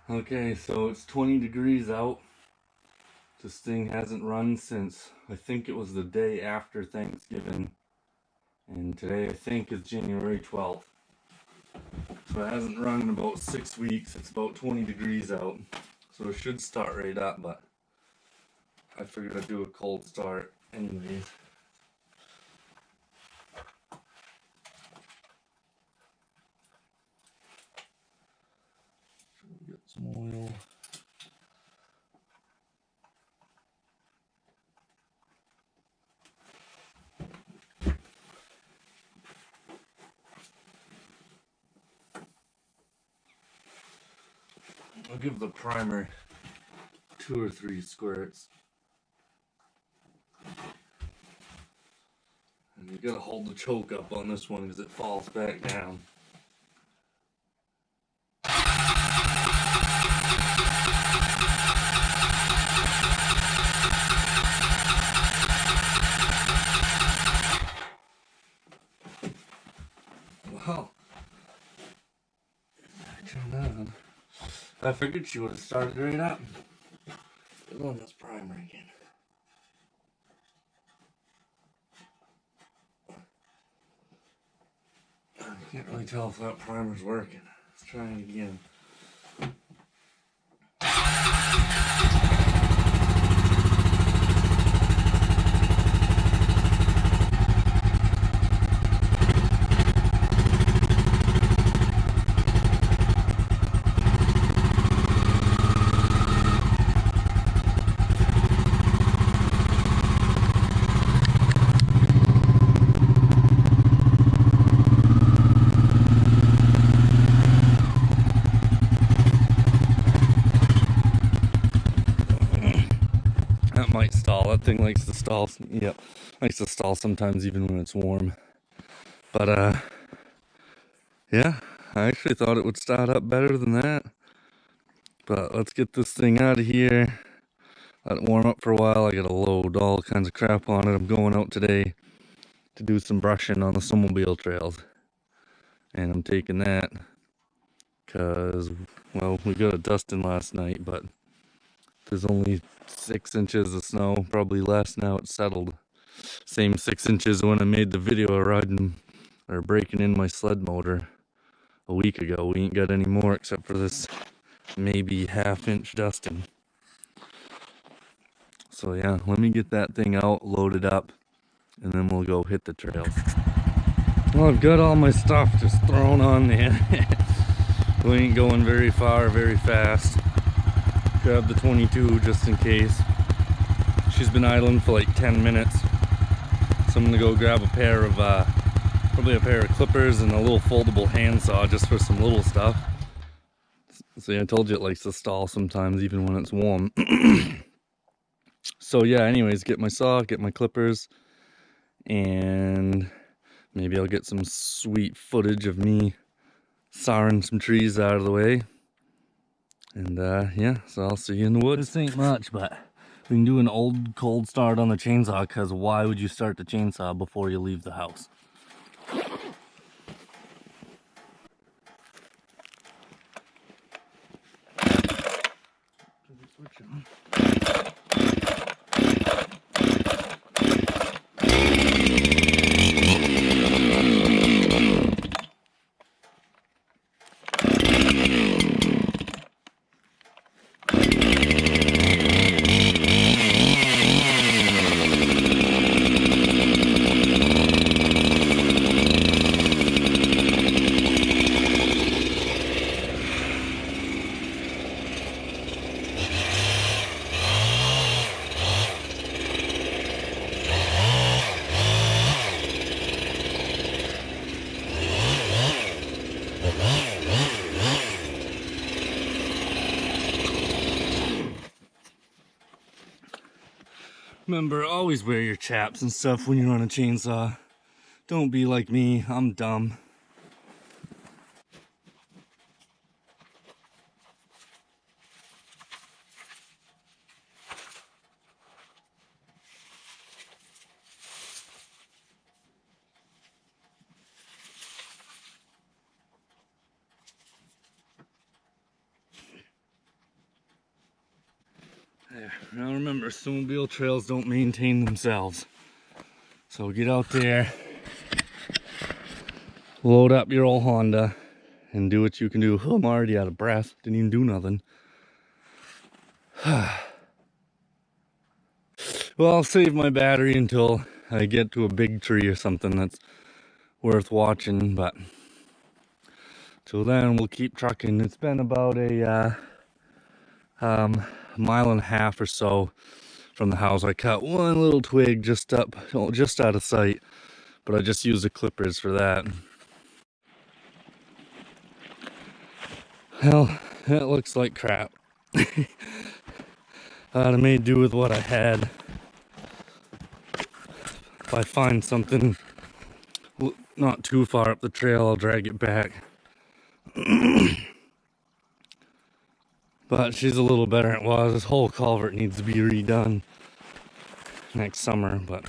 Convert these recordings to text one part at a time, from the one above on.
Okay, so it's 20 degrees out. This thing hasn't run since I think it was the day after Thanksgiving. And today I think is January 12th. So it hasn't run in about 6 weeks. It's about 20 degrees out. So it should start right up, but I figured I'd do a cold start anyways. Get some oil. I'll give the primer 2 or 3 squirts. And you gotta hold the choke up on this one because it falls back down. Wow. Turned on. I figured she would have started right up. Good on this primer again. I can't really tell if that primer's working. Let's try it again. That might stall. That thing likes to stall. Yep, likes to stall sometimes even when it's warm. But yeah, I actually thought it would start up better than that. But let's get this thing out of here. Let it warm up for a while. I gotta load all kinds of crap on it. I'm going out today to do some brushing on the snowmobile trails. And I'm taking that because, well, we got a dusting last night, but there's only 6 inches of snow, probably less now it's settled. Same 6 inches when I made the video of riding or breaking in my sled motor a week ago. We ain't got any more except for this maybe half-inch dusting. So yeah, let me get that thing out, load it up, and then we'll go hit the trails. Well, I've got all my stuff just thrown on there. We ain't going very far, very fast. Grab the 22 just in case. She's been idling for like 10 minutes. So I'm gonna go grab a pair of, probably a pair of clippers and a little foldable handsaw just for some little stuff. See, I told you it likes to stall sometimes even when it's warm. So yeah, anyways, get my saw, get my clippers, and maybe I'll get some sweet footage of me sawing some trees out of the way. And yeah, so I'll see you in the woods. This ain't much, but we can do an old cold start on the chainsaw, because why would you start the chainsaw before you leave the house? Remember, always wear your chaps and stuff when you're on a chainsaw. Don't be like me, I'm dumb. There. Now remember, snowmobile trails don't maintain themselves. So get out there, load up your old Honda, and do what you can do. Oh, I'm already out of breath. Didn't even do nothing. Well, I'll save my battery until I get to a big tree or something that's worth watching, but till then we'll keep trucking. It's been about a mile and a half or so from the house. I cut one little twig just out of sight, but I just used the clippers for that. Well, it looks like crap. I made do with what I had. If I find something not too far up the trail, I'll drag it back. But she's a little better than it was. This whole culvert needs to be redone next summer, but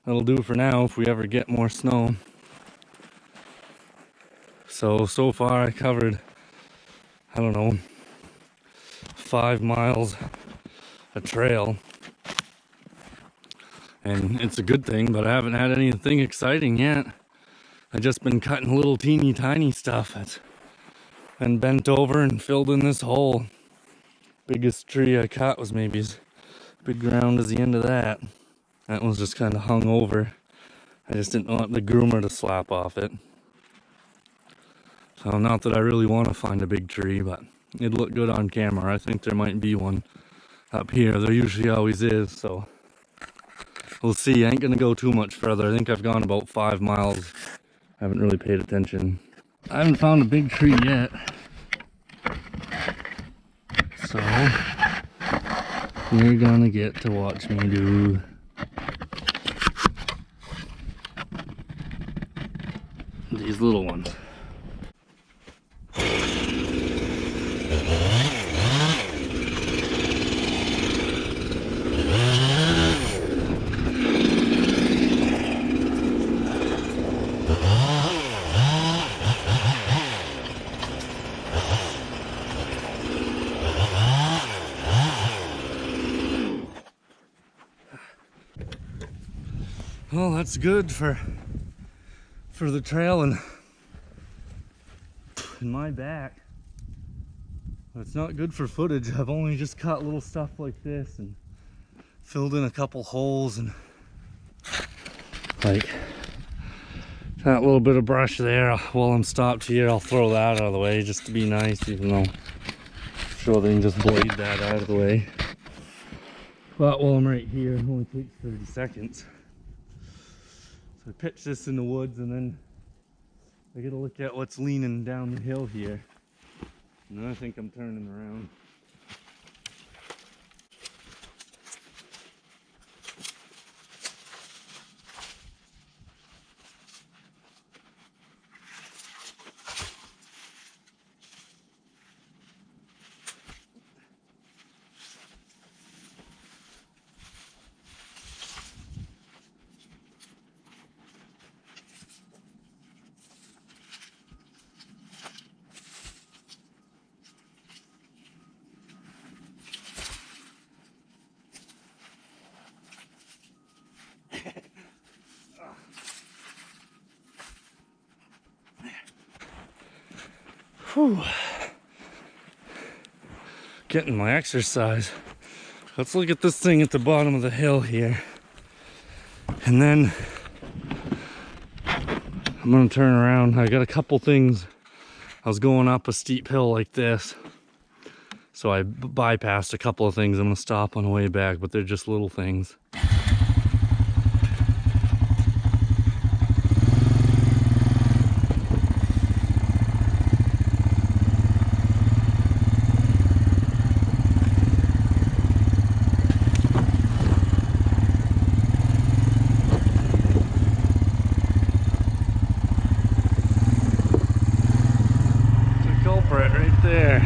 that'll do for now if we ever get more snow. So far I covered, I don't know, 5 miles of trail. And it's a good thing, but I haven't had anything exciting yet. I've just been cutting little teeny tiny stuff that's been bent over and filled in this hole. Biggest tree I cut was maybe as big ground as the end of that. That was just kind of hung over. I just didn't want the groomer to slap off it. So not that I really want to find a big tree, but it'd look good on camera. I think there might be one up here. There usually always is, so we'll see. I ain't gonna go too much further. I think I've gone about 5 miles. I haven't really paid attention. I haven't found a big tree yet. So you're gonna get to watch me do these little ones. Well, that's good for the trail and my back. But it's not good for footage. I've only just cut little stuff like this and filled in a couple holes, and like that little bit of brush there. While I'm stopped here, I'll throw that out of the way just to be nice, even though I'm sure they can just blade that out of the way. But while I'm right here, it only takes 30 seconds. So I pitch this in the woods, and then I gotta look at what's leaning down the hill here. And then I think I'm turning around. Whew. Getting my exercise. Let's look at this thing at the bottom of the hill here. And then I'm gonna turn around. I got a couple things. I was going up a steep hill like this, so I bypassed a couple of things. I'm gonna stop on the way back, but they're just little things. Right there.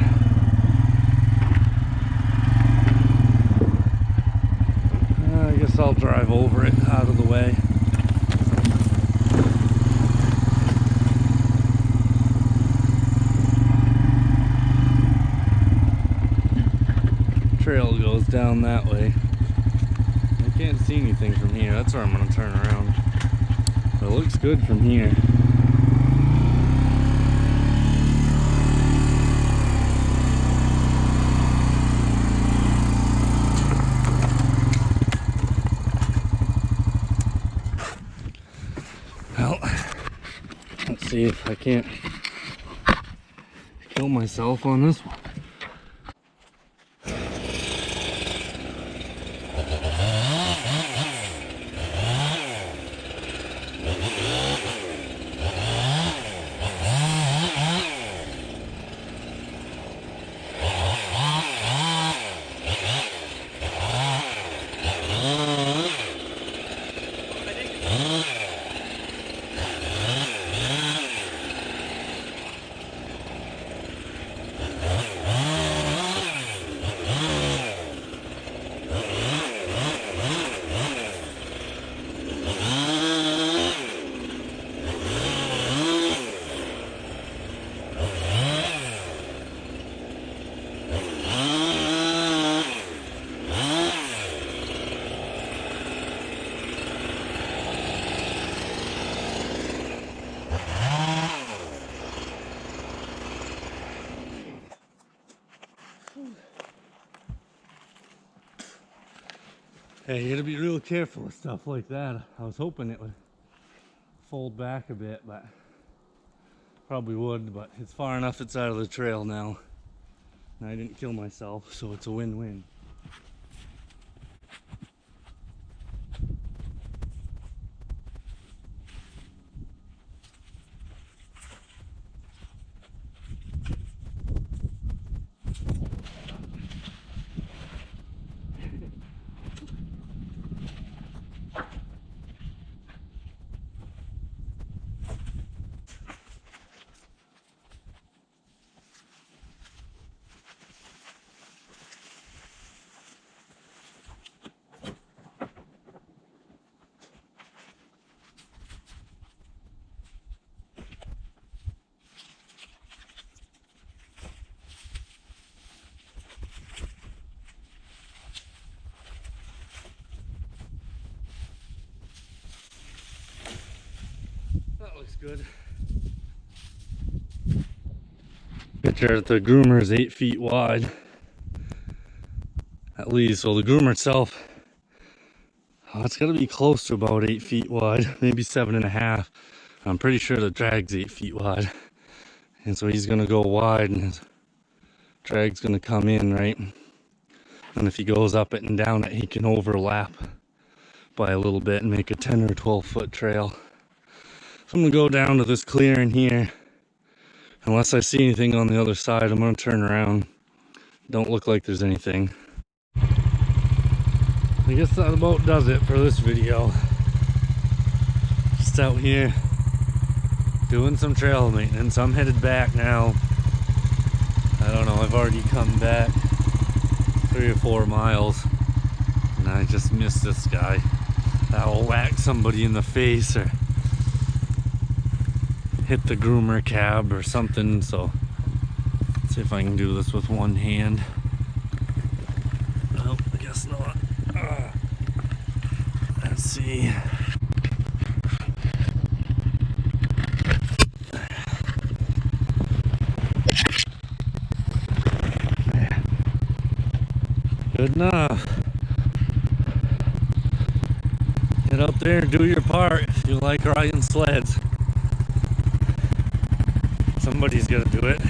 I guess I'll drive over it out of the way. trail goes down that way. I can't see anything from here. That's where I'm gonna turn around. But it looks good from here. Well, let's see if I can't kill myself on this one. Hey, you gotta be real careful with stuff like that. I was hoping it would fold back a bit, but probably would, but it's far enough it's out of the trail now. And I didn't kill myself, so it's a win-win. That looks good. Picture that the groomer is 8 feet wide. At least, so the groomer itself, it's gotta be close to about 8 feet wide, maybe 7.5. I'm pretty sure the drag's 8 feet wide. And so he's gonna go wide and his drag's gonna come in, right? And if he goes up it and down it, he can overlap by a little bit and make a 10 or 12 foot trail. So I'm gonna go down to this clearing here. Unless I see anything on the other side, I'm gonna turn around. Don't look like there's anything. I guess that about does it for this video. Just out here doing some trail maintenance. I'm headed back now. I don't know, I've already come back 3 or 4 miles and I just missed this guy. That'll whack somebody in the face or hit the groomer cab or something. So let's see if I can do this with one hand. Nope, I guess not. Let's see. Good enough. Get up there and do your part if you like riding sleds. Somebody's gonna do it.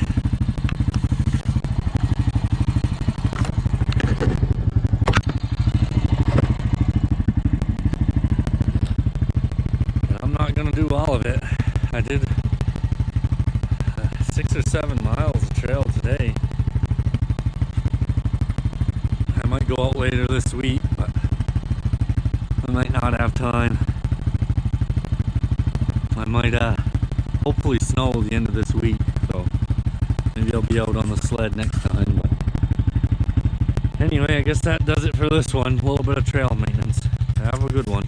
And I'm not gonna do all of it. I did 6 or 7 miles of trail today. I might go out later this week, but I might not have time. I might hopefully snow at the end of this week, so maybe I'll be out on the sled next time. But anyway, I guess that does it for this one. A little bit of trail maintenance. Have a good one.